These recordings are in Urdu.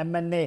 MNA,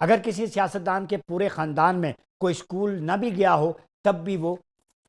اگر کسی سیاستدان کے پورے خاندان میں کوئی اسکول نہ بھی گیا ہو تب بھی وہ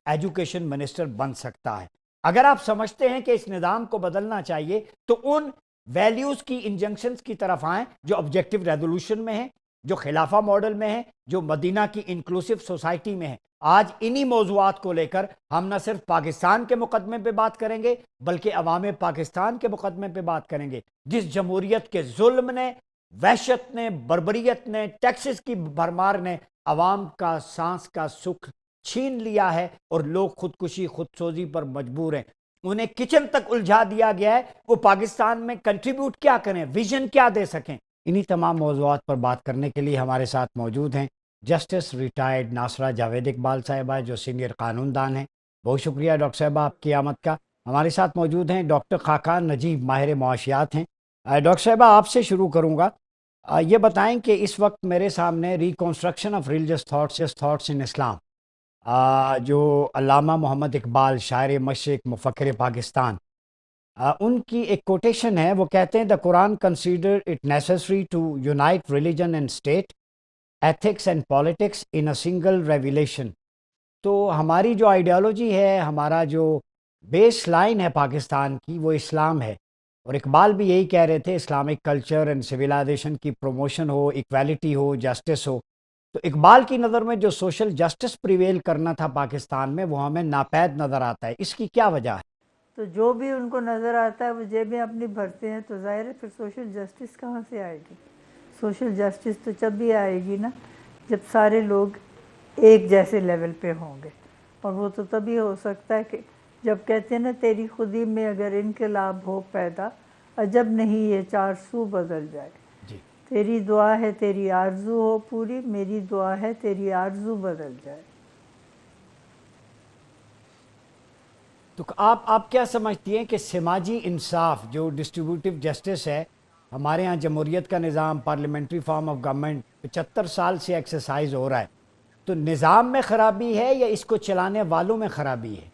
ایجوکیشن منسٹر بن سکتا ہے. اگر آپ سمجھتے ہیں کہ اس نظام کو بدلنا چاہیے تو ان ویلیوز کی انجنکشنز کی طرف آئیں جو آبجیکٹو ریزولوشن میں ہیں, جو خلافہ ماڈل میں ہیں, جو مدینہ کی انکلوسیو سوسائٹی میں ہیں. آج انہی موضوعات کو لے کر ہم نہ صرف پاکستان کے مقدمے پہ بات کریں گے بلکہ عوام پاکستان کے مقدمے پہ بات کریں گے, جس جمہوریت کے ظلم نے, وحشت نے, بربریت نے, ٹیکسز کی بھرمار نے عوام کا سانس کا سکھ چھین لیا ہے اور لوگ خودکشی خود سوزی پر مجبور ہیں. انہیں کچن تک الجھا دیا گیا ہے, وہ پاکستان میں کنٹریبیوٹ کیا کریں, ویژن کیا دے سکیں. انہی تمام موضوعات پر بات کرنے کے لیے ہمارے ساتھ موجود ہیں جسٹس ریٹائرڈ ناصرہ جاوید اقبال صاحبہ جو سینئر قانون دان ہیں. بہت شکریہ ڈاکٹر صاحبہ آپ کی آمد کا. ہمارے ساتھ موجود ہیں ڈاکٹر خاقان نجیب, ماہر معاشیات ہیں. ڈاکٹر صاحبہ آپ سے شروع کروں گا. یہ بتائیں کہ اس وقت میرے سامنے reconstruction of religious thoughts in Islam جو علامہ محمد اقبال, شاعر مشرق, مفکر پاکستان, ان کی ایک کوٹیشن ہے. وہ کہتے ہیں the Quran consider it necessary to unite religion and state, ethics and politics in a single revelation. تو ہماری جو آئیڈیالوجی ہے, ہمارا جو بیس لائن ہے پاکستان کی, وہ اسلام ہے. اور اقبال بھی یہی کہہ رہے تھے, اسلامک کلچر اینڈ سویلائزیشن کی پروموشن ہو, ایکویلٹی ہو, جسٹس ہو. تو اقبال کی نظر میں جو سوشل جسٹس پریویل کرنا تھا پاکستان میں, وہ ہمیں ناپید نظر آتا ہے. اس کی کیا وجہ ہے؟ تو جو بھی ان کو نظر آتا ہے وہ جیبیں اپنی بھرتے ہیں, تو ظاہر ہے پھر سوشل جسٹس کہاں سے آئے گی؟ سوشل جسٹس تو جب بھی آئے گی نا جب سارے لوگ ایک جیسے لیول پہ ہوں گے, اور وہ تو تبھی ہو سکتا ہے کہ جب کہتے ہیں نا تیری خودی میں اگر انقلاب ہو پیدا, عجب نہیں یہ چار سو بدل جائے. جی, تیری دعا ہے تیری آرزو ہو پوری, میری دعا ہے تیری آرزو بدل جائے. تو آپ کیا سمجھتی ہیں کہ سماجی انصاف جو ڈسٹریبیوٹیو جسٹس ہے, ہمارے ہاں جمہوریت کا نظام, پارلیمنٹری فارم آف گورنمنٹ 75 سال سے ایکسرسائز ہو رہا ہے, تو نظام میں خرابی ہے یا اس کو چلانے والوں میں خرابی ہے؟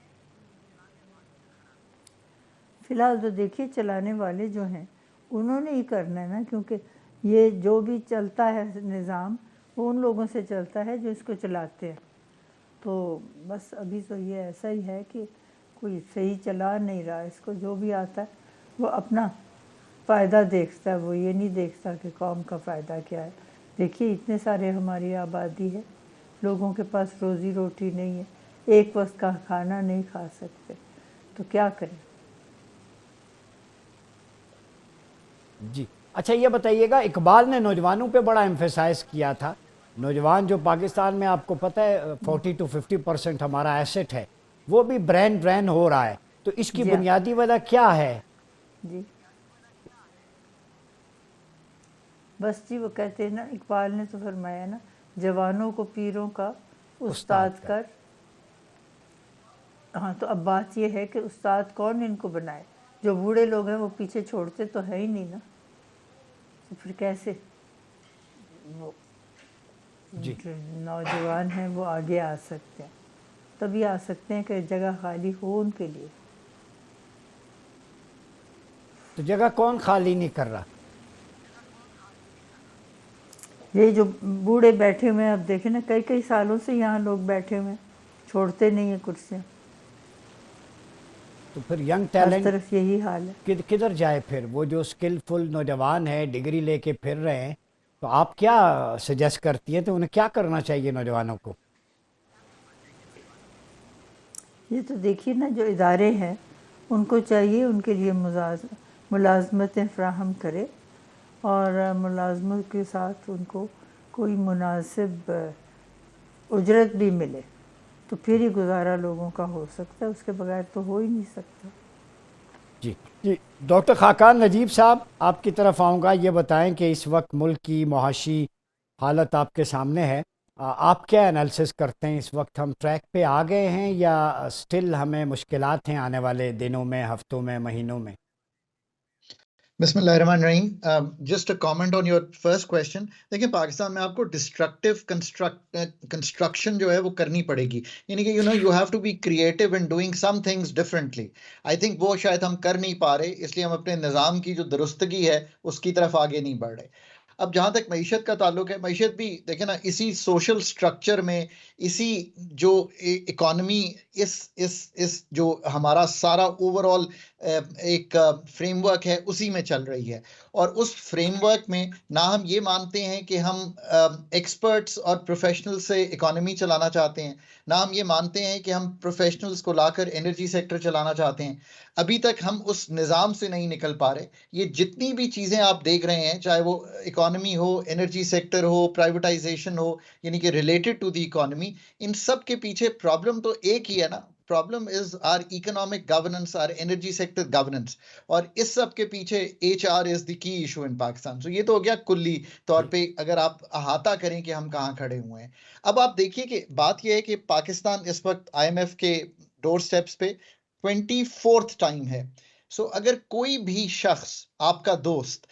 فی الحال تو دیکھیے چلانے والے جو ہیں انہوں نے ہی کرنا ہے نا, کیونکہ یہ جو بھی چلتا ہے نظام وہ ان لوگوں سے چلتا ہے جو اس کو چلاتے ہیں. تو بس ابھی تو یہ ایسا ہی ہے کہ کوئی صحیح چلا نہیں رہا اس کو, جو بھی آتا ہے وہ اپنا فائدہ دیکھتا ہے, وہ یہ نہیں دیکھتا کہ قوم کا فائدہ کیا ہے. دیکھیے اتنے سارے ہماری آبادی ہے, لوگوں کے پاس روزی روٹی نہیں ہے, ایک وقت کا کھانا نہیں کھا سکتے, تو کیا کریں؟ جی, اچھا یہ بتائیے گا, اقبال نے نوجوانوں پہ بڑا ایمفیسائز کیا تھا. نوجوان جو پاکستان میں آپ کو پتہ ہے 40 to 50% ہمارا ایسٹ ہے, وہ بھی برین ڈرین ہو رہا ہے. تو اس کی جی ہاں, بنیادی وجہ کیا ہے؟ جی بس جی وہ کہتے ہیں نا, اقبال نے تو فرمایا نا, جوانوں کو پیروں کا استاد کر. ہاں, تو اب بات یہ ہے کہ استاد کون ان کو بنائے؟ جو بوڑھے لوگ ہیں وہ پیچھے چھوڑتے تو ہے ہی نہیں نا, تو پھر کیسے وہ جی, جو نوجوان ہیں وہ آگے آ سکتے ہیں؟ تبھی آ سکتے ہیں کہ جگہ خالی ہو ان کے لیے. تو جگہ کون خالی نہیں کر رہا؟ یہ جو بوڑھے بیٹھے ہوئے ہیں, اب دیکھیں نا کئی کئی سالوں سے یہاں لوگ بیٹھے ہوئے ہیں, چھوڑتے نہیں ہیں کرسیاں. تو پھر ینگ ہر ٹیلنٹ طرف یہی حال ہے. کدھر جائے پھر؟ وہ جو اسکلفل نوجوان ہے, ڈگری لے کے پھر رہے ہیں, تو آپ کیا سجیسٹ کرتی ہیں تو انہیں کیا کرنا چاہیے نوجوانوں کو؟ یہ تو دیکھیے نا جو ادارے ہیں ان کو چاہیے ان کے لیے ملازمتیں فراہم کرے, اور ملازمت کے ساتھ ان کو کوئی مناسب اجرت بھی ملے, تو پھر ہی گزارا لوگوں کا ہو سکتا ہے, اس کے بغیر تو ہو ہی نہیں سکتا. جی جی, ڈاکٹر خاقان نجیب صاحب آپ کی طرف آؤں گا. یہ بتائیں کہ اس وقت ملک کی معاشی حالت آپ کے سامنے ہے, آپ کیا انالیسس کرتے ہیں؟ اس وقت ہم ٹریک پہ آ گئے ہیں یا سٹل ہمیں مشکلات ہیں آنے والے دنوں میں, ہفتوں میں, مہینوں میں؟ بسم اللہ الرحمن الرحیم. Just a comment on your first question. دیکھیں پاکستان میں آپ کو ڈسٹرکٹیو کنسٹرکشن جو ہے وہ کرنی پڑے گی, یعنی کہ you have to be creative in doing some things differently. I think وہ شاید ہم کر نہیں پا رہے, اس لیے ہم اپنے نظام کی جو درستگی ہے اس کی طرف آگے نہیں بڑھ رہے. اب جہاں تک معیشت کا تعلق ہے, معیشت بھی دیکھیں نا اسی سوشل سٹرکچر میں, اسی جو اکانومی, اس جو ہمارا سارا اوور آل ایک فریم ورک ہے اسی میں چل رہی ہے. اور اس فریم ورک میں نہ ہم یہ مانتے ہیں کہ ہم ایکسپرٹس اور پروفیشنل سے اکانومی چلانا چاہتے ہیں, نہ ہم یہ مانتے ہیں کہ ہم پروفیشنلز کو لا کر انرجی سیکٹر چلانا چاہتے ہیں. ابھی تک ہم اس نظام سے نہیں نکل پا رہے. یہ جتنی بھی چیزیں آپ دیکھ رہے ہیں, چاہے وہ اکانومی ہو, انرجی سیکٹر ہو, پرائیویٹائزیشن ہو, یعنی کہ ریلیٹڈ ٹو دی اکانومی, ان سب کے پیچھے پرابلم تو ایک ہی ہے نا. Problem is our economic governance, our energy sector governance, اور اس سب کے پیچھے ایچ آر از دی کی ایشو ان پاکستان. سو یہ تو ہو گیا کلی طور پہ اگر آپ احاطہ کریں کہ ہم کہاں کھڑے ہوئے ہیں. اب آپ دیکھیے کہ بات یہ ہے کہ پاکستان اس وقت آئی ایم ایف کے ڈور سٹیپس پہ 24th ٹائم ہے. سو اگر کوئی بھی شخص, آپ کا دوست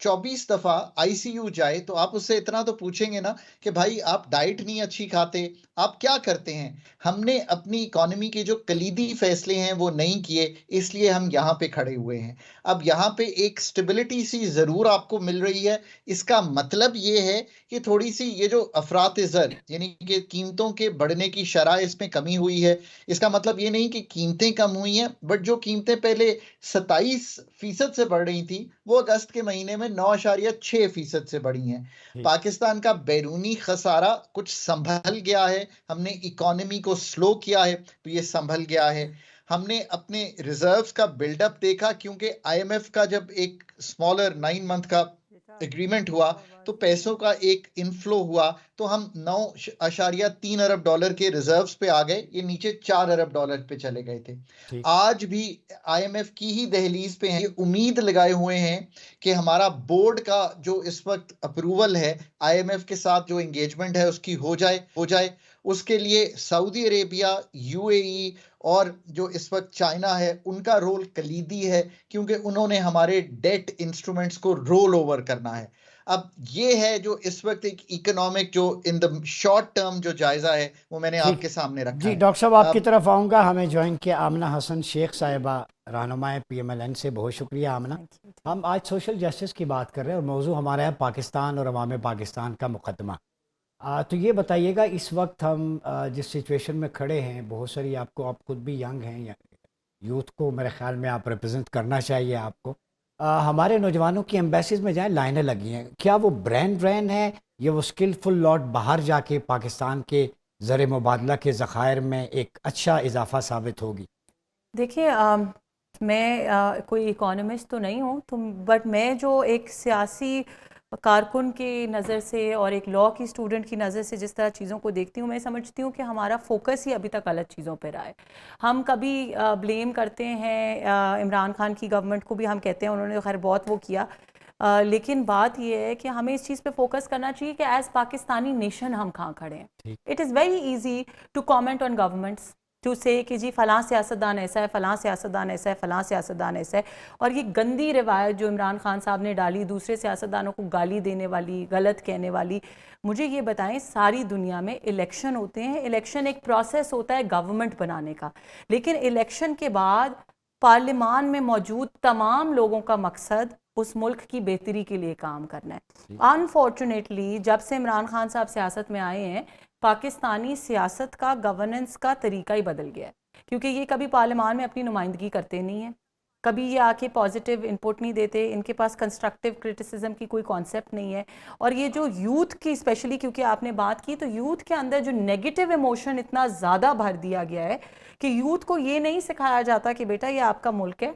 24 دفعہ آئی سی یو جائے تو آپ اس سے اتنا تو پوچھیں گے نا کہ بھائی آپ ڈائٹ نہیں اچھی کھاتے, آپ کیا کرتے ہیں. ہم نے اپنی اکانومی کے جو کلیدی فیصلے ہیں وہ نہیں کیے, اس لیے ہم یہاں پہ کھڑے ہوئے ہیں. اب یہاں پہ ایک سٹیبلٹی سی ضرور آپ کو مل رہی ہے. اس کا مطلب یہ ہے کہ تھوڑی سی یہ جو افراط زر, یعنی کہ قیمتوں کے بڑھنے کی شرح اس میں کمی ہوئی ہے. اس کا مطلب یہ نہیں کہ قیمتیں کم ہوئی ہیں, بٹ جو قیمتیں پہلے 27% سے بڑھ رہی تھیں وہ اگست کے مہینے میں 9.6% سے بڑھی ہیں. پاکستان کا بیرونی خسارہ کچھ سنبھل گیا ہے, ہم نے اکانومی کو سلو کیا ہے تو یہ سنبھل گیا ہے. ہم نے اپنے ریزروز کا بلڈ اپ دیکھا, کیونکہ آئی ایم ایف کا جب ایک اسمالر 9 month کا ایگریمنٹ ہوا تو پیسوں کا ایک انفلو ہوا, تو ہم 9.3 ارب ڈالر کے ریزروز پہ آ گئے. یہ نیچے 4 ارب ڈالر پہ چلے گئے تھے. آج بھی آئی ایم ایف کی ہی دہلیز پہ ہیں, یہ امید لگائے ہوئے ہیں کہ ہمارا بورڈ کا جو اس وقت اپروول ہے, آئی ایم ایف کے ساتھ جو انگیجمنٹ ہے اس کی ہو جائے. اس کے لیے سعودی عربیہ, یو اے ای اور جو اس وقت چائنا ہے ان کا رول کلیدی ہے, کیونکہ انہوں نے ہمارے ڈیٹ انسٹرومنٹس کو رول اوور کرنا ہے. اب یہ ہے جو اس وقت ایک اکنامک جو ان دا شارٹ ٹرم جو جائزہ ہے وہ میں نے آپ کے سامنے رکھا جی ہے. ڈاکٹر صاحب آپ کی طرف آؤں گا. ہمیں جوائن کیا آمنہ حسن شیخ صاحبہ, رہنما پی ایم ایل این سے. بہت شکریہ آمنہ. ہم آج سوشل جسٹس کی بات کر رہے ہیں اور موضوع ہمارا ہے پاکستان اور عوام پاکستان کا مقدمہ. تو یہ بتائیے گا اس وقت ہم جس سچویشن میں کھڑے ہیں, بہت ساری آپ خود بھی ینگ ہیں, یوتھ کو میرے خیال میں آپ ریپرزینٹ کرنا چاہیے آپ کو. ہمارے نوجوانوں کی ایمبیسیز میں جائیں, لائنیں لگی ہیں, کیا وہ برین ہے یا وہ اسکلفل لاٹ باہر جا کے پاکستان کے زر مبادلہ کے ذخائر میں ایک اچھا اضافہ ثابت ہوگی؟ دیکھیے میں کوئی اکانومسٹ تو نہیں ہوں بٹ میں جو ایک سیاسی کارکن کی نظر سے اور ایک لاء کی اسٹوڈنٹ کی نظر سے جس طرح چیزوں کو دیکھتی ہوں, میں سمجھتی ہوں کہ ہمارا فوکس ہی ابھی تک غلط چیزوں پہ رہا ہے. ہم کبھی بلیم کرتے ہیں عمران خان کی گورنمنٹ کو بھی, ہم کہتے ہیں انہوں نے خیر بہت وہ کیا, لیکن بات یہ ہے کہ ہمیں اس چیز پہ فوکس کرنا چاہیے کہ ایز پاکستانی نیشن ہم کہاں کھڑے ہیں. It is very easy to comment on governments, to say کہ جی فلاں سیاستدان ایسا ہے, فلاں سیاستدان ایسا ہے, فلاں سیاستدان ایسا ہے. اور یہ گندی روایت جو عمران خان صاحب نے ڈالی, دوسرے سیاستدانوں کو گالی دینے والی, غلط کہنے والی, مجھے یہ بتائیں ساری دنیا میں الیکشن ہوتے ہیں, الیکشن ایک پروسیس ہوتا ہے گورنمنٹ بنانے کا, لیکن الیکشن کے بعد پارلیمان میں موجود تمام لوگوں کا مقصد اس ملک کی بہتری کے لیے کام کرنا ہے. انفارچونیٹلی جب سے عمران خان صاحب سیاست میں آئے ہیں, پاکستانی سیاست کا گورننس کا طریقہ ہی بدل گیا ہے, کیونکہ یہ کبھی پارلیمان میں اپنی نمائندگی کرتے نہیں ہیں, کبھی یہ آ کے پازیٹیو انپٹ نہیں دیتے, ان کے پاس کنسٹرکٹیو کرٹیسزم کی کوئی کانسیپٹ نہیں ہے. اور یہ جو یوتھ کی اسپیشلی کیونکہ آپ نے بات کی, تو یوتھ کے اندر جو نیگیٹو ایموشن اتنا زیادہ بھر دیا گیا ہے کہ یوتھ کو یہ نہیں سکھایا جاتا کہ بیٹا یہ آپ کا ملک ہے,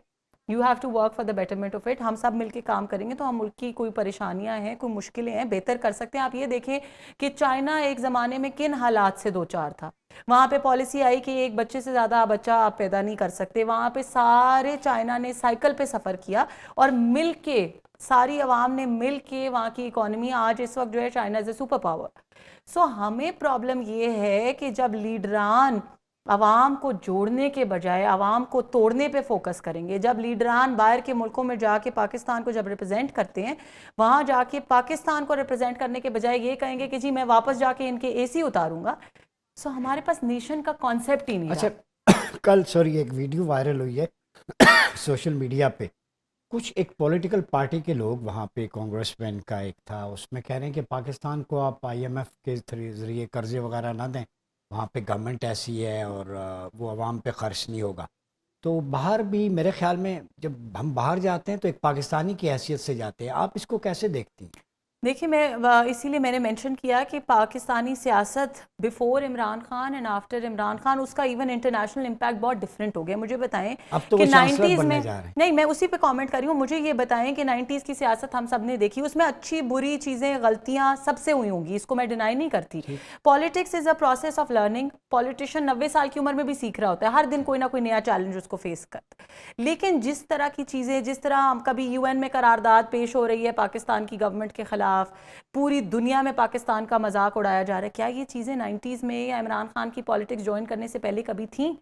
you have to work for the betterment of it, ہم سب مل کے کام کریں گے تو ہم ملک کی کوئی پریشانیاں ہیں, کوئی مشکلیں ہیں, بہتر کر سکتے ہیں. آپ یہ دیکھیں کہ چائنا ایک زمانے میں کن حالات سے دو چار تھا, وہاں پہ پالیسی آئی کہ ایک بچے سے زیادہ بچہ آپ پیدا نہیں کر سکتے, وہاں پہ سارے چائنا نے سائیکل پہ سفر کیا اور مل کے ساری عوام نے مل کے وہاں کی اکانومی آج اس وقت جو ہے China is a super power. So ہمیں پرابلم یہ ہے کہ جب لیڈران عوام کو جوڑنے کے بجائے عوام کو توڑنے پہ فوکس کریں گے, جب لیڈران باہر کے ملکوں میں جا کے پاکستان کو جب ریپرزینٹ کرتے ہیں, وہاں جا کے پاکستان کو ریپرزینٹ کرنے کے بجائے یہ کہیں گے کہ جی میں واپس جا کے ان کے اے سی اتاروں گا, سو ہمارے پاس نیشن کا کانسیپٹ ہی نہیں. اچھا کل ایک ویڈیو وائرل ہوئی ہے سوشل میڈیا پہ, کچھ ایک پولیٹیکل پارٹی کے لوگ وہاں پہ کانگریس مین کا ایک تھا، اس میں کہہ رہے ہیں کہ پاکستان کو آپ IMF کے ذریعے قرضے وغیرہ نہ دیں، وہاں پہ گورنمنٹ ایسی ہے اور وہ عوام پہ خرچ نہیں ہوگا. تو باہر بھی میرے خیال میں جب ہم باہر جاتے ہیں تو ایک پاکستانی کی حیثیت سے جاتے ہیں، آپ اس کو کیسے دیکھتی ہیں؟ دیکھیے میں اسی لیے میں نے مینشن کیا کہ پاکستانی سیاست before Imran Khan and after Imran Khan اس کا ایون انٹرنیشنل امپیکٹ بہت ڈفرینٹ ہو گیا. مجھے بتائیں اب تو کہ وہ چانسلر نائنٹیز بننے میں، جا رہے ہیں. نہیں میں اسی پہ کامنٹ کر رہی ہوں، مجھے یہ بتائیں کہ نائنٹیز کی سیاست ہم سب نے دیکھی، اس میں اچھی بری چیزیں غلطیاں سب سے ہوئی ہوں گی، اس کو میں ڈینائی نہیں کرتی. Politics is a process of learning. Politician 90 سال کی عمر میں بھی سیکھ رہا ہوتا ہے، ہر دن کوئی نہ کوئی نیا چیلنج اس کو فیس کرتا ہے. لیکن جس طرح کی چیزیں، جس طرح کبھی UN میں قرارداد پیش ہو رہی ہے پاکستان کی گورنمنٹ کے خلاف، پوری دنیا میں پاکستان کا مذاق اڑایا جا رہا ہے، کیا یہ چیزیں 90s میں یا عمران خان کی پالیٹکس جوائن کرنے سے پہلے کبھی تھیں؟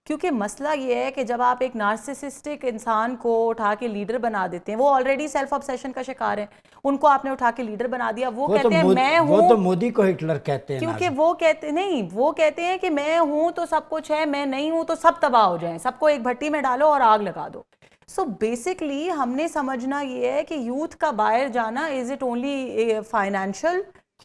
کیونکہ مسئلہ یہ ہے کہ جب آپ ایک نارسسسٹک انسان کو اٹھا کے لیڈر بنا دیتے ہیں، وہ آلریڈی سیلف آبسیشن کا شکار ہے، ان کو آپ نے اٹھا کے لیڈر بنا دیا، وہ کہتے ہیں میں ہوں، وہ تو مودی کو ہٹلر کہتے ہیں. کیونکہ وہ کہتے نہیں، وہ کہتے ہیں کہ میں ہوں تو سب کچھ ہے، میں نہیں ہوں تو سب تباہ ہو جائیں، سب کو ایک بھٹی میں ڈالو اور آگ لگا دو. سو بیسکلی ہم نے سمجھنا یہ ہے کہ یوتھ کا باہر جانا is it only financial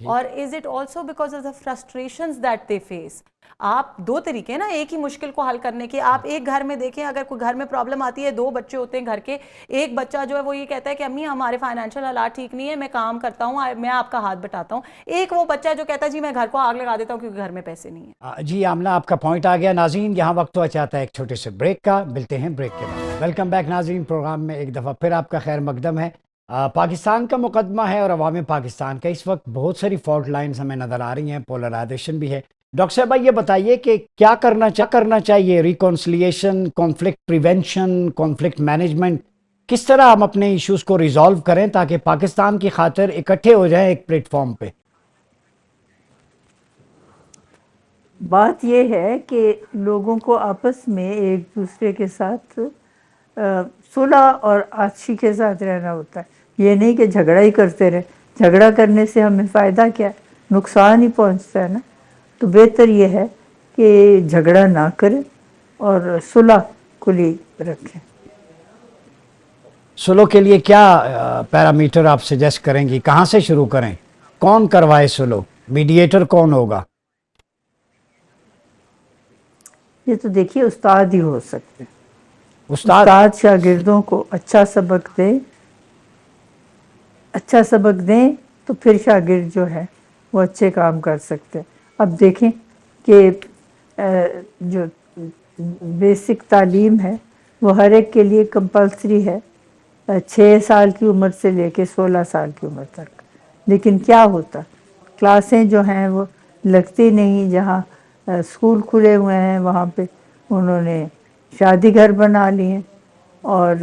or is it also because of the frustrations that they face. آپ دو طریقے ہیں نا ایک ہی مشکل کو حل کرنے کے. آپ ایک گھر میں دیکھیں، اگر کوئی گھر میں پرابلم آتی ہے، 2 بچے ہوتے ہیں گھر کے، ایک بچہ جو ہے وہ یہ کہتا ہے کہ امی ہمارے فائنینشیل حالات ٹھیک نہیں ہے، میں کام کرتا ہوں، میں آپ کا ہاتھ بٹاتا ہوں. ایک وہ بچہ جو کہتا ہے جی میں گھر کو آگ لگا دیتا ہوں کیونکہ گھر میں پیسے نہیں ہیں. جی آمنہ، آپ کا پوائنٹ آ گیا. ناظرین یہاں وقت ہوا چاہتا ہے ایک چھوٹے سے بریک کا، ملتے ہیں بریک کے بعد. ویلکم بیک ناظرین، پروگرام میں ایک دفعہ پھر آپ کا خیر مقدم ہے. پاکستان کا مقدمہ ہے اور عوام پاکستان کا. اس وقت بہت ساری فالٹ لائنز ہمیں نظر آ رہی ہیں، پولرائزیشن بھی ہے. ڈاکٹر صاحب یہ بتائیے کہ کیا کرنا چاہیے؟ ریکونسلیشن، کانفلکٹ پریونشن، کانفلکٹ مینجمنٹ، کس طرح ہم اپنے ایشوز کو ریزالو کریں تاکہ پاکستان کی خاطر اکٹھے ہو جائیں ایک پلیٹ فارم پہ؟ بات یہ ہے کہ لوگوں کو آپس میں ایک دوسرے کے ساتھ صلح اور آشتی کے ساتھ رہنا ہوتا ہے. یہ نہیں کہ جھگڑا ہی کرتے رہے. جھگڑا کرنے سے ہمیں فائدہ کیا؟ نقصان ہی پہنچتا ہے نا. تو بہتر یہ ہے کہ جھگڑا نہ کریں اور صلح کلی رکھیں. سلو کے لیے کیا پیرامیٹر آپ سجیسٹ کریں گی؟ کہاں سے شروع کریں؟ کون کروائے سلو؟ میڈییٹر کون ہوگا؟ یہ تو دیکھیے استاد ہی ہو سکتے ہیں. استاد شاگردوں کو اچھا سبق دیں تو پھر شاگرد جو ہے وہ اچھے کام کر سکتے ہیں. اب دیکھیں کہ جو بیسک تعلیم ہے وہ ہر ایک کے لیے کمپلسری ہے 6 سال کی عمر سے لے کے 16 سال کی عمر تک. لیکن کیا ہوتا، کلاسیں جو ہیں وہ لگتی نہیں. جہاں اسکول کھلے ہوئے ہیں وہاں پہ انہوں نے شادی گھر بنا لیے اور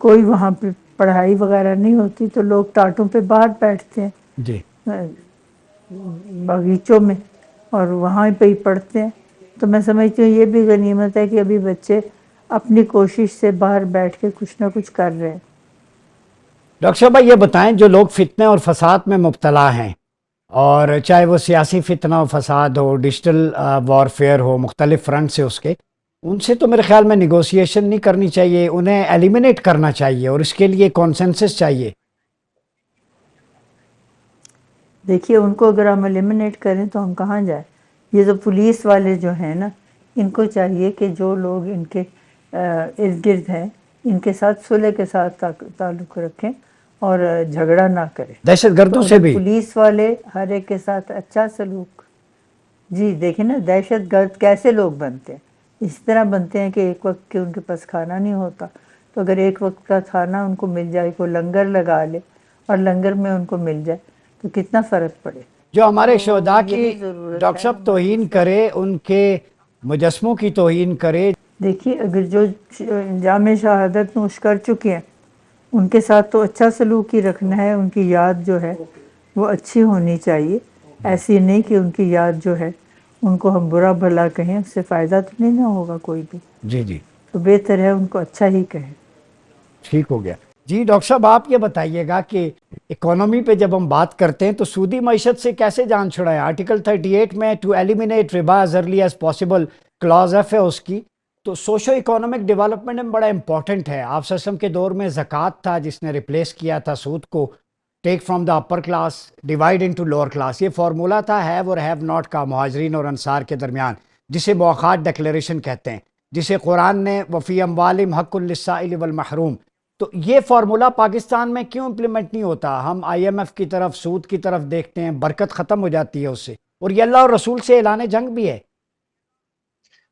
کوئی وہاں پہ پڑھائی وغیرہ نہیں ہوتی، تو لوگ ٹاٹوں پہ باہر بیٹھتے ہیں جی باغیچوں میں اور وہاں پہ ہی پڑھتے ہیں. تو میں سمجھتی ہوں یہ بھی غنیمت ہے کہ ابھی بچے اپنی کوشش سے باہر بیٹھ کے کچھ نہ کچھ کر رہے ہیں. ڈاکٹر صاحب یہ بتائیں، جو لوگ فتنے اور فساد میں مبتلا ہیں، اور چاہے وہ سیاسی فتنہ و فساد ہو، ڈیجیٹل وارفیئر ہو، مختلف فرنٹ سے اس کے، ان سے تو میرے خیال میں نیگوسیشن نہیں کرنی چاہیے، انہیں ایلیمینیٹ کرنا چاہیے اور اس کے لیے کانسنسس چاہیے. دیکھیے ان کو اگر ہم ایلیمنیٹ کریں تو ہم کہاں جائیں؟ یہ جو پولیس والے جو ہیں نا، ان کو چاہیے کہ جو لوگ ان کے ارد گرد ہیں ان کے ساتھ صلح کے ساتھ تعلق رکھیں اور جھگڑا نہ کریں. دہشت گردوں تو سے اگر بھی پولیس والے ہر ایک کے ساتھ اچھا سلوک، جی دیکھیں نا دہشت گرد کیسے لوگ بنتے ہیں. اس طرح بنتے ہیں کہ ایک وقت کے ان کے پاس کھانا نہیں ہوتا، تو اگر ایک وقت کا کھانا ان کو مل جائے، کوئی لنگر لگا لے اور لنگر میں ان کو مل جائے تو کتنا فرق پڑے. جو ہمارے تو شہداء یہ کی بھی ضرورت ڈاکٹر ہے صاحب ہمارے توہین کرے، ان کے مجسموں کی توہین کرے. دیکھیے اگر جو جامع شہادت نوش کر چکے ہیں ان کے ساتھ تو اچھا سلوک ہی رکھنا ہے. ان کی یاد جو ہے وہ اچھی ہونی چاہیے، ایسی نہیں کہ ان کی یاد جو ہے ان کو ہم برا بھلا کہیں، اس سے فائدہ تو نہیں نہ ہوگا کوئی بھی. جی جی تو بہتر ہے ان کو اچھا ہی کہیں. ٹھیک ہو گیا. جی ڈاکٹر صاحب آپ یہ بتائیے گا کہ اکانومی پہ جب ہم بات کرتے ہیں تو سودی معیشت سے کیسے جان چھڑائیں؟ آرٹیکل 38 میں ٹو ایلیمینیٹ ربا as early as possible clause F ہے اس کی، تو سوشو اکانومک ڈیولپمنٹ میں بڑا امپورٹنٹ ہے. آپ سسٹم کے دور میں زکوٰۃ تھا جس نے ریپلیس کیا تھا سود کو. Take from the upper class divide into lower class. یہ فارمولہ تھا ہیو اور ہیو ناٹ کا مہاجرین اور انصار کے درمیان, جسے مواخات ڈکلیریشن کہتے ہیں, جسے قرآن نے وفی اموالہم حق للسائل والمحروم. تو یہ فارمولہ پاکستان میں کیوں امپلیمنٹ نہیں ہوتا؟ ہم آئی ایم ایف کی طرف, سود کی طرف دیکھتے ہیں, برکت ختم ہو جاتی ہے اس سے, اور یہ اللہ اور رسول سے اعلان جنگ بھی ہے.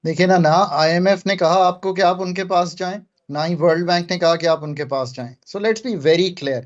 دیکھیں نا, نہ آئی ایم ایف نے کہا آپ کو کہ آپ ان کے پاس جائیں, نہ ہی ورلڈ بینک نے کہا کہ آپ ان کے پاس جائیں. So let's be very clear,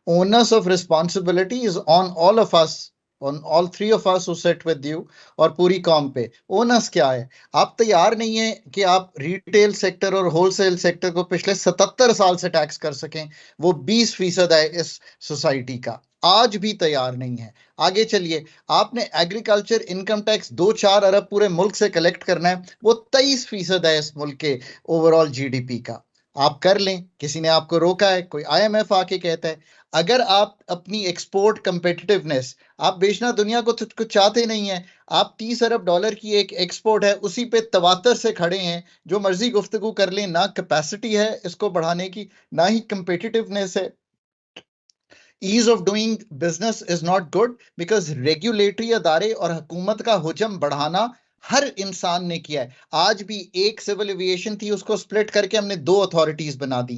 onus of responsibility is on all of us, on all three of us who sit with you, اور پوری قوم پہ. اونرس کیا ہے؟ آپ تیار نہیں ہیں کہ آپ ریٹیل سیکٹر اور ہول سیل سیکٹر کو پچھلے 77 سال سے ٹیکس کر سکیں. وہ 20% ہے اس سوسائٹی کا, آج بھی تیار نہیں ہے. آگے چلیے, آپ نے ایگریکلچر انکم ٹیکس 2-4 ارب پورے ملک سے کلیکٹ کرنا ہے, وہ 23% ہے اس ملک کے over all G D P کا. آپ کر لیں, کسی نے آپ کو روکا ہے؟ کوئی آئی ایم ایف آ کے کہتا ہے. اگر آپ اپنی ایکسپورٹ کمپیٹیٹیونیس, آپ بیچنا دنیا کو کچھ چاہتے نہیں ہیں, آپ 30 ارب ڈالر کی ایک ایکسپورٹ ہے, اسی پہ تواتر سے کھڑے ہیں, جو مرضی گفتگو کر لیں, نہ کیپیسٹی ہے اس کو بڑھانے کی, نہ ہی کمپیٹیٹیونیس ہے. As of doing business is not good because regulatory ادارے اور حکومت کا حجم بڑھانا ہر انسان نے کیا ہے. آج بھی ایک سول ایویشن تھی, اس کو سپلٹ کر کے ہم نے 2 اتھارٹیز بنا دی.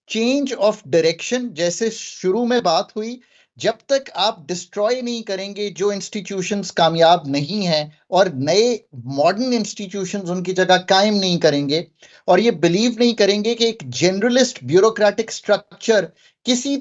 چینج آف ڈائریکشن, جیسے شروع میں بات ہوئی, جب تک آپ ڈسٹروائے نہیں کریں گے جو انسٹیٹیوشنز کامیاب نہیں ہیں, اور نئے ماڈرن انسٹیٹیوشنز ان کی جگہ قائم نہیں کریں گے, اور یہ بلیو نہیں کریں گے کہ ایک جنرلسٹ بیوروکریٹک سٹرکچر کسی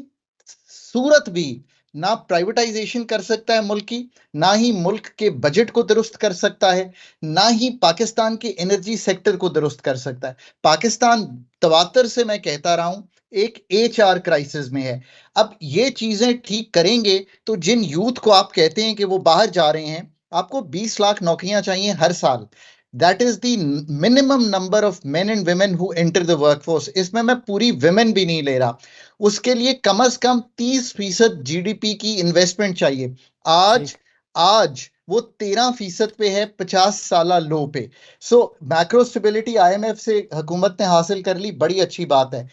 صورت بھی نہ پرائیویٹائزیشن کر سکتا ہے ملک کی, نہ ہی ملک کے بجٹ کو درست کر سکتا ہے, نہ ہی پاکستان کے انرجی سیکٹر کو درست کر سکتا ہے. پاکستان تواتر سے میں کہتا رہا ہوں ایک ایچ آر کرائسس میں ہے. اب یہ چیزیں ٹھیک کریں گے تو جن یوتھ کو آپ کہتے ہیں کہ وہ باہر جا رہے ہیں, آپ کو 20 لاکھ نوکریاں چاہیے ہر سال. That is the minimum number of men and women who enter the workforce. اس میں پوری women بھی نہیں لے رہا. اس کے لیے کم از کم 30% جی ڈی پی کی انویسٹمنٹ چاہیے. آج وہ 13% پہ ہے 50 سالہ لو پہ. So macro stability I M F سے حکومت نے حاصل کر لی, بڑی اچھی بات ہے.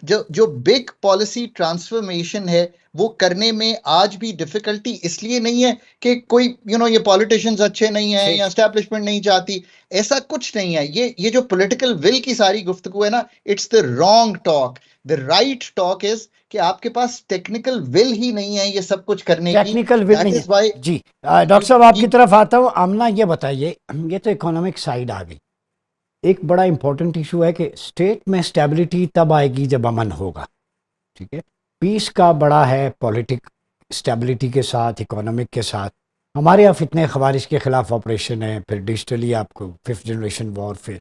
جو بگ پالیسی ٹرانسفارمیشن ہے وہ کرنے میں آج بھی ڈیفیکلٹی اس لیے نہیں ہے کہ کوئی یہ پولیٹیشنز اچھے نہیں ہیں یا اسٹیبلشمنٹ نہیں چاہتی, ایسا کچھ نہیں ہے. یہ جو پولیٹیکل ول کی ساری گفتگو ہے نا, it's the wrong talk. The right talk is کہ آپ کے پاس ٹیکنیکل ول ہی نہیں ہے یہ سب کچھ کرنے کی. ٹیکنیکل ول نہیں ہے. جی ڈاکٹر صاحب آپ کی طرف آتا ہوں. آمنہ یہ بتائیے, یہ تو اکنامک سائیڈ آ گئی, ایک بڑا امپورٹنٹ ایشو ہے کہ اسٹیٹ میں اسٹیبلٹی تب آئے گی جب امن ہوگا. ٹھیک ہے, پیس کا بڑا ہے پولیٹک اسٹیبلٹی کے ساتھ, اکنامک کے ساتھ. ہمارے یہاں فتنے خوارج کے خلاف آپریشن ہے, پھر ڈیجیٹلی آپ کو 5th جنریشن وار. پھر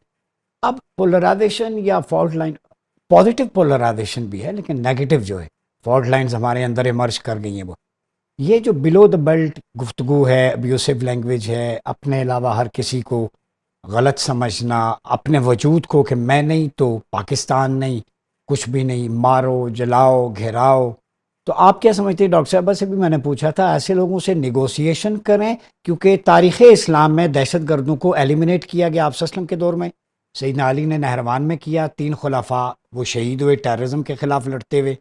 اب پولرائزیشن یا فالٹ لائن, پازیٹیو پولرائزیشن بھی ہے لیکن نیگیٹو جو ہے فالٹ لائنز ہمارے اندر ایمرج کر گئی ہیں. وہ یہ جو بلو دا بیلٹ گفتگو ہے, ابیوسو لینگویج ہے, اپنے علاوہ ہر کسی کو غلط سمجھنا, اپنے وجود کو کہ میں نہیں تو پاکستان نہیں, کچھ بھی نہیں, مارو جلاؤ گھیراؤ. تو آپ کیا سمجھتے ہیں؟ ڈاکٹر صاحبہ سے بھی میں نے پوچھا تھا, ایسے لوگوں سے نیگوسیشن کریں کیونکہ تاریخ اسلام میں دہشت گردوں کو ایلیمنیٹ کیا گیا. آپ وسلم کے دور میں سیدنا علی نے نہروان میں کیا, 3 خلفاء وہ شہید ہوئے ٹیررزم کے خلاف لڑتے ہوئے.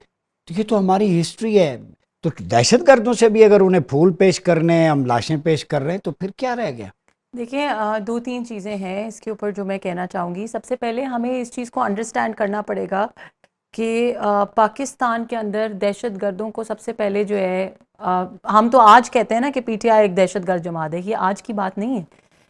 تو یہ تو ہماری ہسٹری ہے. تو دہشت گردوں سے بھی اگر انہیں پھول پیش کرنے ہیں, ہم لاشیں پیش کر رہے ہیں, تو پھر کیا رہ گیا؟ دیکھیں 2-3 چیزیں ہیں اس کے اوپر جو میں کہنا چاہوں گی. سب سے پہلے ہمیں اس چیز کو انڈرسٹینڈ کرنا پڑے گا کہ پاکستان کے اندر دہشت گردوں کو سب سے پہلے جو ہے, ہم تو آج کہتے ہیں نا کہ پی ٹی آئی ایک دہشت گرد جماعت ہے, یہ آج کی بات نہیں ہے,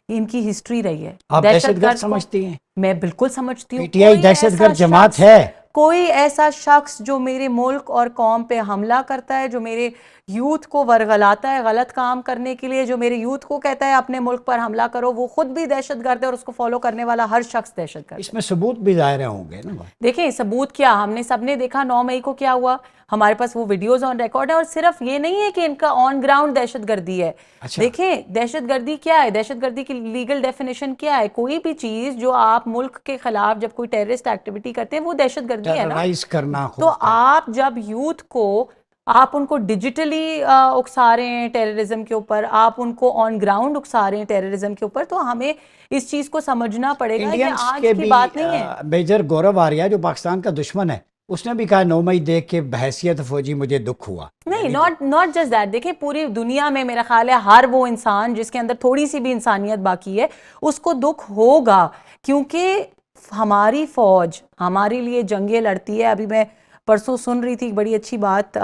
یہ ان کی ہسٹری رہی ہے. آپ دہشت گرد سمجھتی ہیں؟ میں بالکل سمجھتی ہوں. پی ٹی آئی دہشت گرد جماعت ہے. کوئی ایسا شخص جو میرے ملک اور قوم پہ حملہ کرتا ہے, جو میرے یوتھ کو ورغلاتا ہے غلط کام کرنے کے لیے, جو میرے یوتھ کو کہتا ہے اپنے ملک پر حملہ کرو, وہ خود بھی دہشت گرد ہے, اور اس کو فالو کرنے والا ہر شخص دہشت گرد ہے. اس میں ثبوت بھی ظاہر ہوں گے نا. دیکھیں ثبوت کیا, ہم نے سب نے دیکھا 9 مئی کو کیا ہوا, ہمارے پاس وہ ویڈیوز آن ریکارڈ ہے. اور صرف یہ نہیں ہے کہ ان کا آن گراؤنڈ دہشت گردی ہے. دیکھیں دہشت گردی کیا ہے, دہشت گردی کی لیگل ڈیفینیشن کیا ہے. کوئی بھی چیز جو آپ ملک کے خلاف جب کوئی ٹیررسٹ ایکٹیویٹی کرتے ہیں وہ دہشت گردی ہے نا. تو آپ جب یوتھ کو آپ ان کو ڈیجیٹلی اکسا رہے ہیں ٹیررزم کے اوپر, آپ ان کو آن گراؤنڈ اکسا رہے ہیں ٹیررزم کے اوپر. تو ہمیں اس چیز کو سمجھنا پڑے گا کہ انڈینس آج کے کی بھی بات نہیں ہے. میجر گورو آریہ جو پاکستان کا دشمن ہے, اس نے بھی کہا 9 مئی دیکھ کے بحیثیت فوجی مجھے دکھ ہوا. نہیں, ناٹ جسٹ دیٹ. دیکھیں پوری دنیا میں میرا خیال ہے ہر وہ انسان جس کے اندر تھوڑی سی بھی انسانیت باقی ہے اس کو دکھ ہوگا, کیونکہ ہماری فوج ہمارے لیے جنگیں لڑتی ہے. ابھی میں پرسوں سن رہی تھی بڑی اچھی بات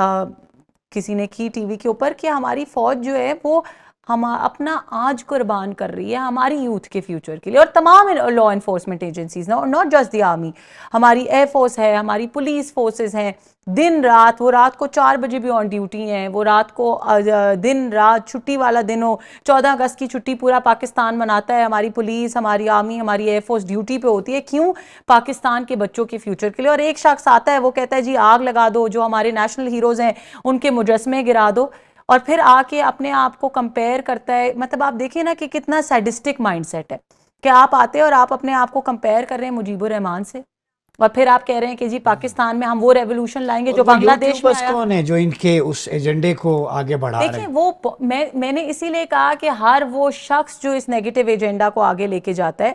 کسی نے کی ٹی وی کے اوپر کہ ہماری فوج جو ہے وہ ہم اپنا آج قربان کر رہی ہے ہماری یوتھ کے فیوچر کے لیے. اور تمام law enforcement agencies not just the army, ہماری ایئر فورس ہے, ہماری پولیس فورسز ہیں, دن رات, وہ رات کو 4 بجے بھی آن ڈیوٹی ہیں, وہ رات کو دن رات چھٹی والا دن ہو, 14 اگست کی چھٹی پورا پاکستان مناتا ہے, ہماری پولیس, ہماری آرمی, ہماری ایئر فورس ڈیوٹی پہ ہوتی ہے. کیوں؟ پاکستان کے بچوں کے فیوچر کے لیے. اور ایک شخص آتا ہے وہ کہتا ہے جی آگ لگا دو, جو ہمارے نیشنل ہیروز ہیں ان کے مجسمے گرا دو, اور پھر آ کے اپنے آپ کو کمپیئر کرتا ہے. مطلب آپ دیکھیں نا کہ کتنا سیڈسٹک مائنڈ سیٹ ہے کہ آپ آتے اور آپ اپنے آپ کو کمپیئر کر رہے ہیں مجیب الرحمان سے, اور پھر آپ کہہ رہے ہیں کہ جی پاکستان میں ہم وہ ریولوشن لائیں گے جو بنگلہ دیش میں آیا. کون ہے جو ان کے اس ایجنڈے کو آگے بڑھا رہے دیکھیں ہیں؟ وہ میں نے اسی لیے کہا کہ ہر وہ شخص جو اس نیگیٹو ایجنڈا کو آگے لے کے جاتا ہے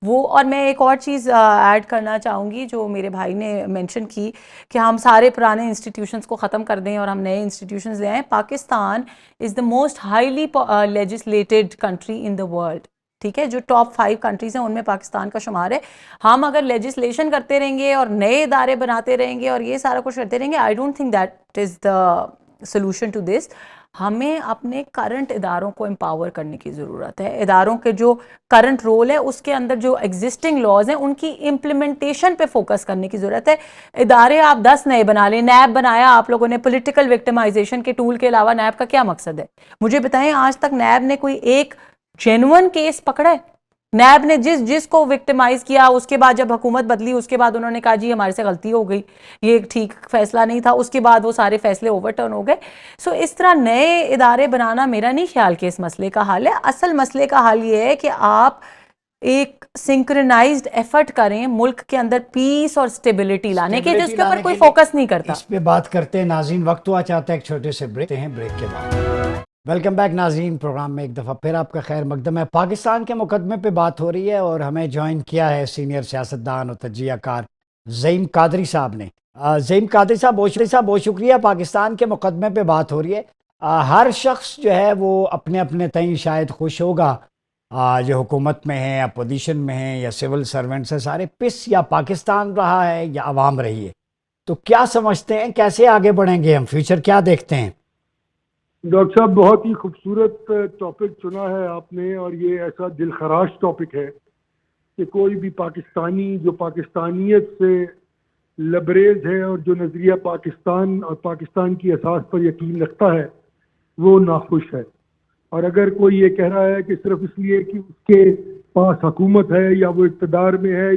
وہ. اور میں ایک اور چیز ایڈ کرنا چاہوں گی جو میرے بھائی نے مینشن کی کہ ہم سارے پرانے انسٹیٹیوشنز کو ختم کر دیں اور ہم نئے انسٹیٹیوشنز لے آئیں. Pakistan is the most highly legislated country in the world. ٹھیک ہے, جو ٹاپ 5 کنٹریز ہیں ان میں پاکستان کا شمار ہے. ہم اگر لیجسلیشن کرتے رہیں گے اور نئے ادارے بناتے رہیں گے اور یہ سارا کچھ کرتے رہیں گے, I don't think that is the solution to this. ہمیں اپنے کرنٹ اداروں کو امپاور کرنے کی ضرورت ہے. اداروں کے جو کرنٹ رول ہے اس کے اندر جو ایگزسٹنگ لاز ہیں ان کی امپلیمنٹیشن پہ فوکس کرنے کی ضرورت ہے. ادارے آپ 10 نئے بنا لیں, نیب بنایا آپ لوگوں نے پولیٹیکل وکٹمائزیشن کے ٹول کے علاوہ, نیب کا کیا مقصد ہے مجھے بتائیں. آج تک نیب نے کوئی ایک جینون کیس پکڑا ہے؟ نیب نے جس کو وکٹمائز کیا, اس کے بعد جب حکومت بدلی اس کے بعد انہوں نے کہا جی ہمارے سے غلطی ہو گئی, یہ ٹھیک فیصلہ نہیں تھا, اس کے بعد وہ سارے فیصلے اوور ٹرن ہو گئے. سو اس طرح نئے ادارے بنانا میرا نہیں خیال کہ اس مسئلے کا حل ہے. اصل مسئلے کا حل یہ ہے کہ آپ ایک سنکرنائزڈ ایفرٹ کریں ملک کے اندر پیس اور سٹیبلٹی لانے کے, جس کے اوپر کوئی فوکس نہیں کرتا. اس پہ بات کرتے ہیں ناظرین. وقت ہوا چاہتا ہے ایک چھوٹے سے بریک ہیں, بریک کے بعد ویلکم بیک ناظرین. پروگرام میں ایک دفعہ پھر آپ کا خیر مقدم ہے. پاکستان کے مقدمے پہ بات ہو رہی ہے اور ہمیں جوائن کیا ہے سینئر سیاستدان اور تجزیہ کار زعیم قادری صاحب نے. زعیم قادری صاحب بہت شکریہ. پاکستان کے مقدمے پہ بات ہو رہی ہے. ہر شخص جو ہے وہ اپنے اپنے تئیں شاید خوش ہوگا جو حکومت میں ہیں, اپوزیشن میں ہیں یا سول سرونٹس ہیں, سارے پس یا پاکستان رہا ہے یا عوام رہی ہے. تو کیا سمجھتے ہیں کیسے آگے بڑھیں گے ہم, فیوچر کیا دیکھتے ہیں؟ ڈاکٹر صاحب بہت ہی خوبصورت ٹاپک چنا ہے آپ نے, اور یہ ایسا دل خراش ٹاپک ہے کہ کوئی بھی پاکستانی جو پاکستانیت سے لبریز ہے اور جو نظریہ پاکستان اور پاکستان کی اساس پر یقین رکھتا ہے وہ ناخوش ہے. اور اگر کوئی یہ کہہ رہا ہے کہ صرف اس لیے کہ اس کے پاس حکومت ہے یا وہ اقتدار میں ہے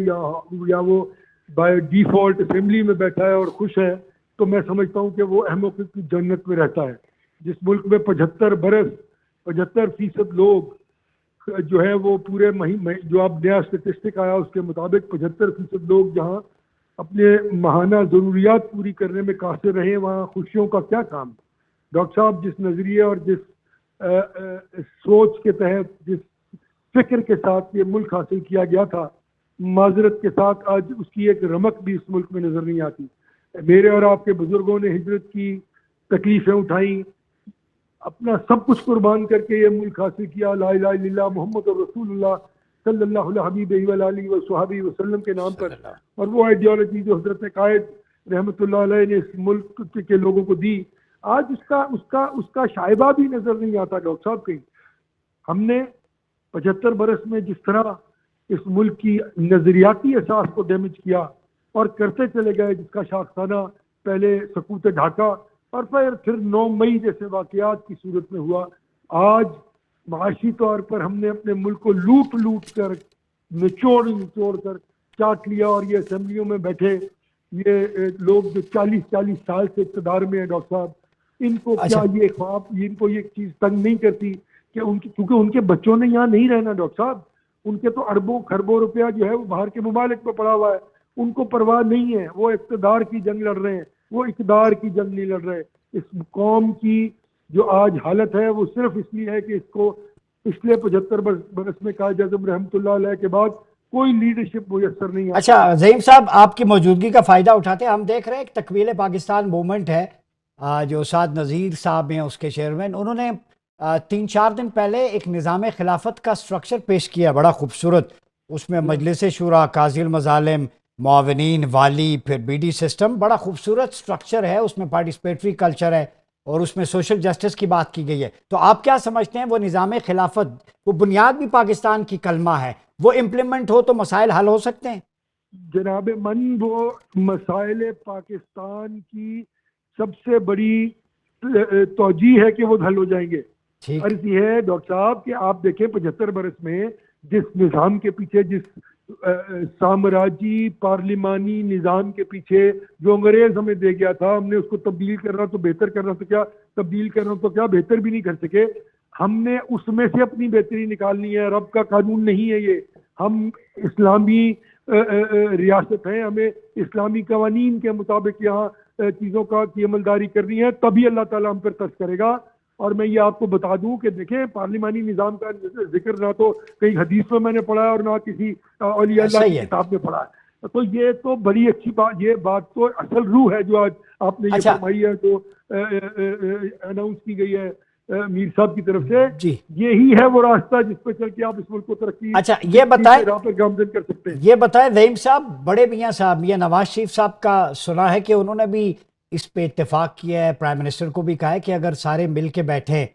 یا وہ بائی ڈیفالٹ اسمبلی میں بیٹھا ہے اور خوش ہے, تو میں سمجھتا ہوں کہ وہ احمق کی جنت میں رہتا ہے. جس ملک میں 75% لوگ جو ہے وہ پورے جو اب نیا اسٹیٹسٹک آیا اس کے مطابق 75% لوگ جہاں اپنے ماہانہ ضروریات پوری کرنے میں قاصر رہے, وہاں خوشیوں کا کیا کام. ڈاکٹر صاحب جس نظریے اور جس سوچ کے تحت, جس فکر کے ساتھ یہ ملک حاصل کیا گیا تھا, معذرت کے ساتھ آج اس کی ایک رمق بھی اس ملک میں نظر نہیں آتی. میرے اور آپ کے بزرگوں نے ہجرت کی, تکلیفیں اٹھائیں, اپنا سب کچھ قربان کر کے یہ ملک حاصل کیا. لا الہ الا اللہ محمد رسول اللہ صلی اللہ علیہ حبیبہ وآلہ وصحبہ وسلم کے نام پر, اور وہ آئیڈیالوجی جو حضرت قائد رحمۃ اللہ علیہ نے اس ملک کے لوگوں کو دی, آج اس کا شائبہ بھی نظر نہیں آتا. ڈاکٹر صاحب کہیں ہم نے 75 برس میں جس طرح اس ملک کی نظریاتی اساس کو ڈیمیج کیا اور کرتے چلے گئے, جس کا شاخسانہ پہلے سقوط ڈھاکہ اور پھر 9 مئی جیسے واقعات کی صورت میں ہوا. آج معاشی طور پر ہم نے اپنے ملک کو لوٹ کر نچوڑ کر چاٹ لیا, اور یہ اسمبلیوں میں بیٹھے یہ لوگ جو 40 سال سے اقتدار میں ہیں, ڈاکٹر صاحب ان کو کیا یہ خواب, ان کو یہ چیز تنگ نہیں کرتی کہ کیونکہ ان کے بچوں نے یہاں نہیں رہنا. ڈاکٹر صاحب ان کے تو اربوں خربوں روپیہ جو ہے وہ باہر کے ممالک پہ پڑا ہوا ہے, ان کو پرواہ نہیں ہے, وہ اقتدار کی جنگ لڑ رہے ہیں. وہ اقتدار کی جنگ نہیں لڑ رہے. اس قوم کی جو آج حالت ہے وہ صرف اس لیے ہے کہ اس کو پچھلے 75 برس میں قائد اعظم رحمۃ اللہ علیہ کے بعد کوئی لیڈرشپ میسر نہیں آتی. اچھا زعیم صاحب، آپ کی موجودگی کا فائدہ اٹھاتے ہیں ہم دیکھ رہے ہیں ایک تکمیل پاکستان موومنٹ ہے جو اساد نذیر صاحب ہیں اس کے چیئرمین، انہوں نے 3-4 دن پہلے ایک نظام خلافت کا سٹرکچر پیش کیا بڑا خوبصورت. اس میں مجلس شورا، قاضی المظالم، معاونین، والی، پھر بی ڈی سسٹم، بڑا خوبصورت سٹرکچر ہے. اس میں پارٹیسپیٹری کلچر ہے اور اس میں سوشل جسٹس کی بات کی گئی ہے. تو آپ کیا سمجھتے ہیں وہ نظام خلافت، وہ بنیاد بھی پاکستان کی کلمہ ہے، وہ امپلیمنٹ ہو تو مسائل حل ہو سکتے ہیں؟ جناب من، وہ مسائل پاکستان کی سب سے بڑی توجہ ہے کہ وہ حل ہو جائیں گے. ٹھیک. عرض یہ ہے ڈاکٹر صاحب کہ آپ دیکھیں 75 برس میں جس نظام کے پیچھے، جس سامراجی پارلیمانی نظام کے پیچھے جو انگریز ہمیں دے گیا تھا، ہم نے اس کو تبدیل کرنا تو بہتر کرنا تو کیا، تبدیل کرنا تو کیا بہتر بھی نہیں کر سکے. ہم نے اس میں سے اپنی بہتری نکالنی ہے. رب کا قانون نہیں ہے یہ. ہم اسلامی ریاست ہیں، ہمیں اسلامی قوانین کے مطابق یہاں چیزوں کی عملداری کرنی ہے، تبھی اللہ تعالیٰ ہم پر ترس کرے گا. اور میں یہ آپ کو بتا دوں کہ دیکھیں پارلیمانی نظام کا ذکر نہ تو کہیں حدیث میں نے پڑھا ہے اور نہ کسی اولیاء اللہ کی کتاب میں پڑھا ہے. تو یہ تو بڑی اچھی بات، یہ بات تو اصل روح ہے جو آج آپ نے یہ فرمائی ہے، جو اناؤنس کی گئی ہے میر صاحب کی طرف سے. جی یہی ہے وہ راستہ جس پہ چل کے آپ اس ملک کو ترقی اچھا یہ گامزن کر سکتے ہیں. یہ بتائیں زعیم صاحب، بڑے میاں صاحب یہ نواز شریف صاحب کا سنا ہے کہ انہوں نے بھی اس پہ اتفاق کیا ہے، پرائم منسٹر کو بھی کہا ہے کہ اگر سارے مل کے بیٹھیں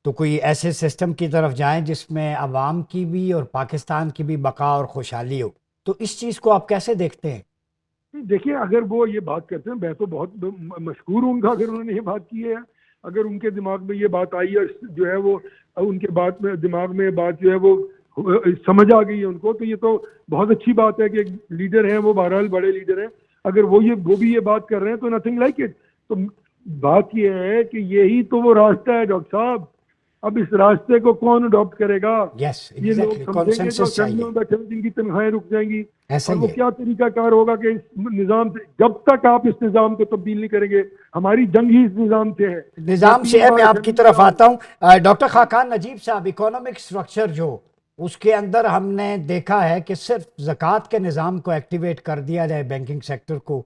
تو کوئی ایسے سسٹم کی طرف جائیں جس میں عوام کی بھی اور پاکستان کی بھی بقا اور خوشحالی ہو. تو اس چیز کو آپ کیسے دیکھتے ہیں؟ دیکھیں اگر وہ یہ بات کرتے ہیں، میں تو بہت مشکور ہوں گا اگر انہوں نے یہ بات کی ہے. اگر ان کے دماغ میں یہ بات آئی ہے، جو ہے وہ ان کے بات میں دماغ میں بات جو ہے وہ سمجھ آ گئی ہے ان کو، تو یہ تو بہت اچھی بات ہے کہ لیڈر ہیں وہ، بہرحال بڑے لیڈر ہیں. اگر وہ بھی یہ بات کر رہے ہیں تو نتھنگ لائک اٹ. تو بات یہ ہے کہ یہی تو وہ راستہ ہے ڈاکٹر صاحب. اب اس راستے کو کون اڈاپٹ کرے گا؟ یہ لوگ سمجھیں گے جو اسمبلی میں بیٹھے جن کی تنخواہیں رک جائیں گی. اور وہ کیا طریقہ کار ہوگا کہ اس نظام سے، جب تک آپ اس نظام کو تبدیل نہیں کریں گے، ہماری جنگ ہی اس نظام سے ہے. نظام سے ہے. میں آپ کی طرف آتا ہوں. ڈاکٹر خاقان نجیب صاحب، اکونومک سٹرکچر جو اس کے اندر ہم نے دیکھا ہے کہ صرف زکوٰۃ کے نظام کو ایکٹیویٹ کر دیا جائے بینکنگ سیکٹر کو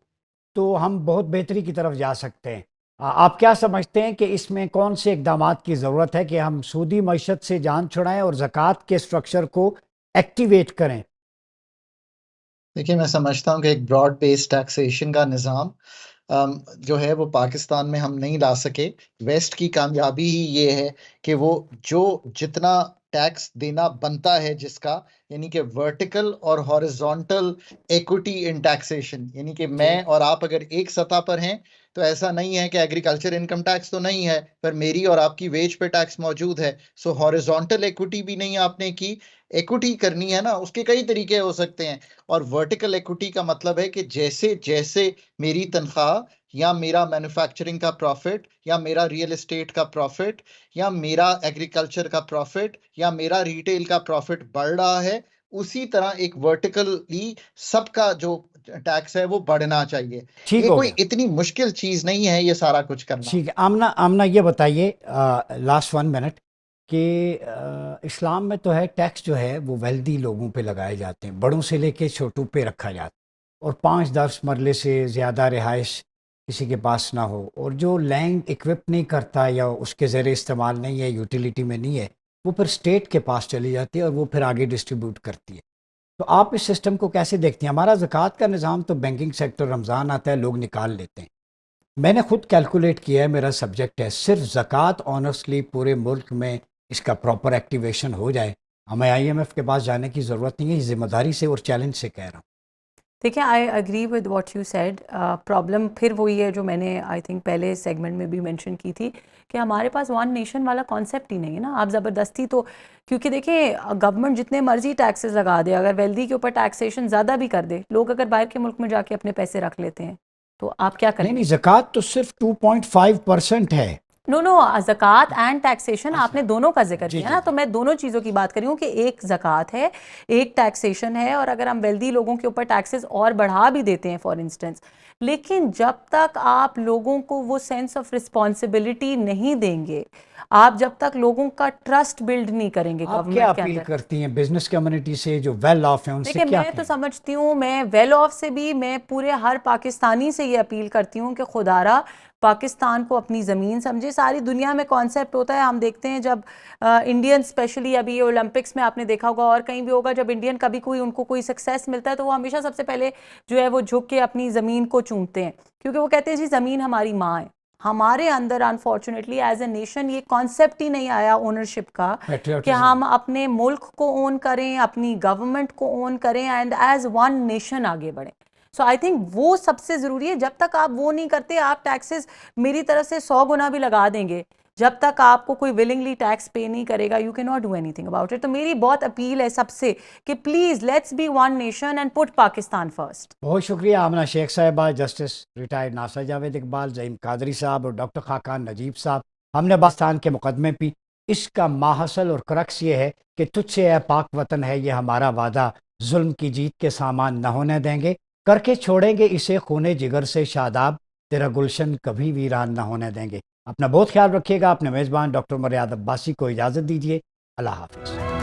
تو ہم بہت بہتری کی طرف جا سکتے ہیں. آپ کیا سمجھتے ہیں کہ اس میں کون سے اقدامات کی ضرورت ہے کہ ہم سودی معیشت سے جان چھڑائیں اور زکوٰۃ کے سٹرکچر کو ایکٹیویٹ کریں؟ دیکھیے میں سمجھتا ہوں کہ ایک براڈ بیس ٹیکسیشن کا نظام جو ہے وہ پاکستان میں ہم نہیں لا سکے. ویسٹ کی کامیابی ہی یہ ہے کہ وہ جتنا ٹیکس دینا بنتا ہے جس کا، یعنی کہ ورٹیکل اور ہاریزونٹل ایکوٹی ان ٹیکسیشن، یعنی کہ میں اور آپ اگر ایک سطح پر ہیں تو ایسا نہیں ہے کہ ایگریکلچر انکم ٹیکس تو نہیں ہے پر میری اور آپ کی ویج پہ ٹیکس موجود ہے. سو ہاریزونٹل ایکوٹی بھی نہیں آپ نے کی. ایکوٹی کرنی ہے نا، اس کے کئی طریقے ہو سکتے ہیں. اور ورٹیکل ایکوٹی کا مطلب ہے کہ جیسے جیسے میری تنخواہ یا میرا مینوفیکچرنگ کا پروفٹ یا میرا ریئل اسٹیٹ کا پروفٹ یا میرا ایگریکلچر کا پروفٹ یا میرا ریٹیل کا پروفٹ بڑھ رہا ہے، اسی طرح ایک ورٹیکلی سب کا جو ٹیکس ہے وہ بڑھنا چاہیے. یہ کوئی اتنی مشکل چیز نہیں ہے یہ سارا کچھ کرنا. ٹھیک ہے. آمنہ یہ بتائیے لاسٹ 1 منٹ کہ اسلام میں تو ہے ٹیکس جو ہے وہ ویلدی لوگوں پہ لگائے جاتے ہیں، بڑوں سے لے کے چھوٹوں پہ رکھا جاتا ہے، اور 5-10 مرلے سے زیادہ رہائش کسی کے پاس نہ ہو، اور جو لینڈ اکوپ نہیں کرتا یا اس کے زیر استعمال نہیں ہے، یوٹیلیٹی میں نہیں ہے، وہ پھر اسٹیٹ کے پاس چلی جاتی ہے اور وہ پھر آگے ڈسٹریبیوٹ کرتی ہے. تو آپ اس سسٹم کو کیسے دیکھتے ہیں؟ ہمارا زکوٰۃ کا نظام تو بینکنگ سیکٹر، رمضان آتا ہے لوگ نکال لیتے ہیں. میں نے خود کیلکولیٹ کیا ہے، میرا سبجیکٹ ہے، صرف زکوٰۃ آنیسٹلی پورے ملک میں اس کا پراپر ایکٹیویشن ہو جائے، ہمیں IMF کے پاس جانے کی ضرورت نہیں ہے. یہ ذمہ داری سے اور چیلنج سے کہہ رہا ہوں. دیکھیں I agree with what you said. Problem پھر وہی ہے جو میں نے آئی تھنک پہلے سیگمنٹ میں بھی مینشن کی تھی کہ ہمارے پاس ون نیشن والا کانسیپٹ ہی نہیں ہے نا. آپ زبردستی تو، کیونکہ دیکھیں گورنمنٹ جتنے مرضی ٹیکسز لگا دے، اگر ویلدی کے اوپر ٹیکسیشن زیادہ بھی کر دے، لوگ اگر باہر کے ملک میں جا کے اپنے پیسے رکھ لیتے ہیں تو آپ کیا کریں؟ نہیں، زکوٰۃ تو صرف 2.5% ہے. نو زکوٰۃ اینڈ ٹیکسیشن آپ نے دونوں کا ذکر کیا نا، تو میں دونوں چیزوں کی بات کر رہی ہوں کہ ایک زکوٰۃ ہے، ایک ٹیکسیشن ہے. اور اگر ہم ویلدی لوگوں کے اوپر ٹیکسز اور بڑھا بھی دیتے ہیں فار انسٹنس، لیکن جب تک آپ لوگوں کو وہ سینس آف رسپانسبلٹی نہیں دیں گے, آپ جب تک لوگوں کا ٹرسٹ بلڈ نہیں کریں گے آپ کیا گورنمنٹ کے اپیل اندر. کرتی ہیں بزنس کمیونٹی سے جو ویل آف ہیں ان سے دیکھیں کیا میں تو کہیں؟ سمجھتی ہوں, میں ویل آف سے بھی میں پورے ہر پاکستانی سے یہ اپیل کرتی ہوں کہ خدارا پاکستان کو اپنی زمین سمجھے. ساری دنیا میں کانسیپٹ ہوتا ہے, ہم دیکھتے ہیں جب انڈین اسپیشلی ابھی اولمپکس میں آپ نے دیکھا ہوگا اور کہیں بھی ہوگا, جب انڈین کبھی کوئی ان کو کوئی سکسیس ملتا ہے تو وہ ہمیشہ سب سے پہلے جو ہے وہ جھک کے اپنی زمین کو چومتے ہیں, کیونکہ وہ کہتے ہیں جی زمین ہماری ماں ہے. ہمارے اندر انفارچونیٹلی ایز اے نیشن یہ کانسیپٹ ہی نہیں آیا اونرشپ کا کہ Patriotism. ہم اپنے ملک کو اون کریں, اپنی گورنمنٹ کو اون کریں اینڈ ایز ون نیشن آگے بڑھیں. سو آئی تھنک وہ سب سے ضروری ہے. جب تک آپ وہ نہیں کرتے, آپ ٹیکسز میری طرف سے 100 گنا بھی لگا دیں گے, جب تک آپ کو کوئی ولنگلی ٹیکس پے نہیں کرے گا you can not do anything about it. تو میری بہت اپیل ہے سب سے کہ please let's be one nation and put Pakistan first. بہت شکریہ آمنہ شیخ صاحبہ, جسٹس ریٹائرڈ ناصر جاوید اقبال, زعیم قادری صاحب اور ڈاکٹر خاقان نجیب صاحب. ہم نے پاکستان کے مقدمے پی, اس کا ماحصل اور کرکس یہ ہے کہ تجھ سے اے پاک وطن ہے یہ ہمارا وعدہ, ظلم کی جیت کے سامان نہ ہونے دیں گے, کر کے چھوڑیں گے اسے خونے جگر سے شاداب, تیرا گلشن کبھی ویران نہ ہونے دیں گے. اپنا بہت خیال رکھیے گا. اپنے میزبان ڈاکٹر مریاض عباسی کو اجازت دیجیے. اللہ حافظ.